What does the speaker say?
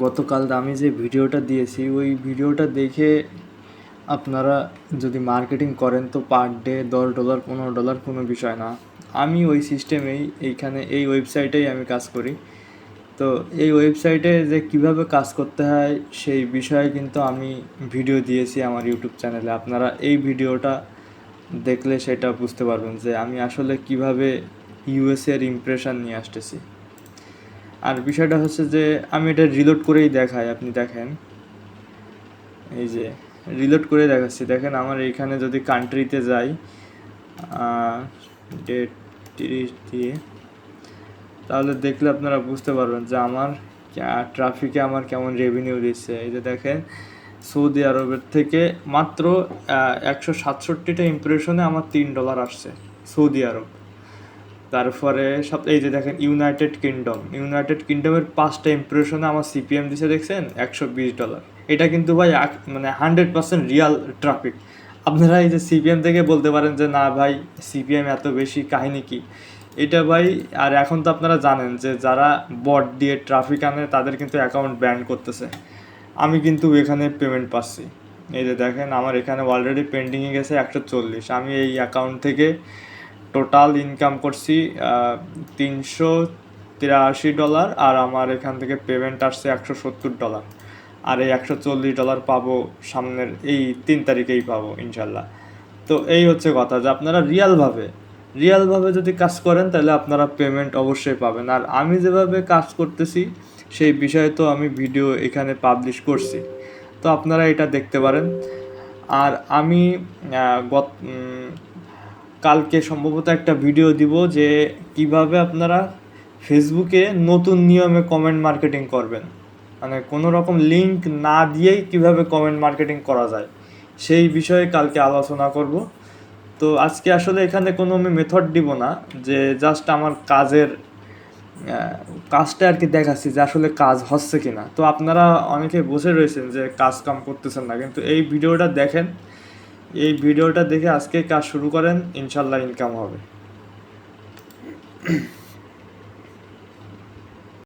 গতকাল আমি যে ভিডিওটা দিয়েছি ওই ভিডিওটা দেখে আপনারা যদি মার্কেটিং করেন তো পার ডে $10 $15 কোনো বিষয় না। আমি ওই সিস্টেমেই এইখানে এই ওয়েবসাইটেই আমি কাজ করি। তো এই ওয়েবসাইটে যে কিভাবে কাজ করতে হয় সেই বিষয়ে কিন্তু আমি ভিডিও দিয়েছি আমার ইউটিউব চ্যানেলে। আপনারা এই ভিডিওটা দেখলে সেটা বুঝতে পারবেন যে আমি আসলে কিভাবে ইউএসএর ইমপ্রেশন নিয়ে আসতেছি। আর বিষয়টা হচ্ছে যে আমি এটা রিলোড করেই দেখাই, আপনি দেখেন, এই যে রিলোড করে দেখাচ্ছি। দেখেন আমার এইখানে যদি কান্ট্রিতে যাই, ডেট 30 দিয়ে, তাহলে দেখলে আপনারা বুঝতে পারবেন যে আমার ট্রাফিকে আমার কেমন রেভিনিউ দিচ্ছে। এই যে দেখেন সৌদি আরবের থেকে মাত্র 167টা ইমপ্রেশনে আমার $3 আসছে সৌদি আরব। তারপরে এই যে দেখেন ইউনাইটেড কিংডমের 5টা ইমপ্রেশনে আমার সিপিএম দিছে দেখছেন $120। এটা কিন্তু ভাই মানে 100% রিয়াল ট্রাফিক। আপনারা এই যে সিপিএম থেকে বলতে পারেন যে না ভাই সিপিএম এত বেশি, কাহিনী কি এটা ভাই। আর এখন তো আপনারা জানেন যে যারা বট দিয়ে ট্রাফিক আনে তাদের কিন্তু অ্যাকাউন্ট ব্যান করতেছে। আমি কিন্তু এখানে পেমেন্ট পাচ্ছি। এই যে দেখেন আমার এখানে অলরেডি পেন্ডিংয়ে গেছে 140। আমি এই অ্যাকাউন্ট থেকে টোটাল ইনকাম করছি $383, আর আমার এখান থেকে পেমেন্ট আসছে $170। আর এই $140 পাবো সামনের এই 3 তারিখেই পাবো ইনশাল্লাহ। তো এই হচ্ছে কথা যে আপনারা রিয়ালভাবে যদি কাজ করেন তাহলে আপনারা পেমেন্ট অবশ্যই পাবেন। আর আমি যেভাবে কাজ করতেছি সেই বিষয়ে তো আমি ভিডিও এখানে পাবলিশ করছি, তো আপনারা এটা দেখতে পারেন। আর আমি কালকে সম্ভবত একটা ভিডিও দিব যে কিভাবে আপনারা ফেসবুকে নতুন নিয়মে কমেন্ট মার্কেটিং করবেন, মানে কোনো রকম লিঙ্ক না দিয়েই কিভাবে কমেন্ট মার্কেটিং করা যায় সেই বিষয়ে কালকে আলোচনা করব। তো আজকে আসলে এখানে কোনো আমি মেথড দিব না, যে জাস্ট আমার কাজটা আর কি দেখাচ্ছি যে আসলে কাজ হচ্ছে কি না। তো আপনারা অনেকে বসে রয়েছেন যে কাজ কাম করতেছেন না, কিন্তু এই ভিডিওটা দেখেন, এই ভিডিওটা দেখে আজকে কাজ শুরু করেন, ইনশাল্লাহ ইনকাম হবে।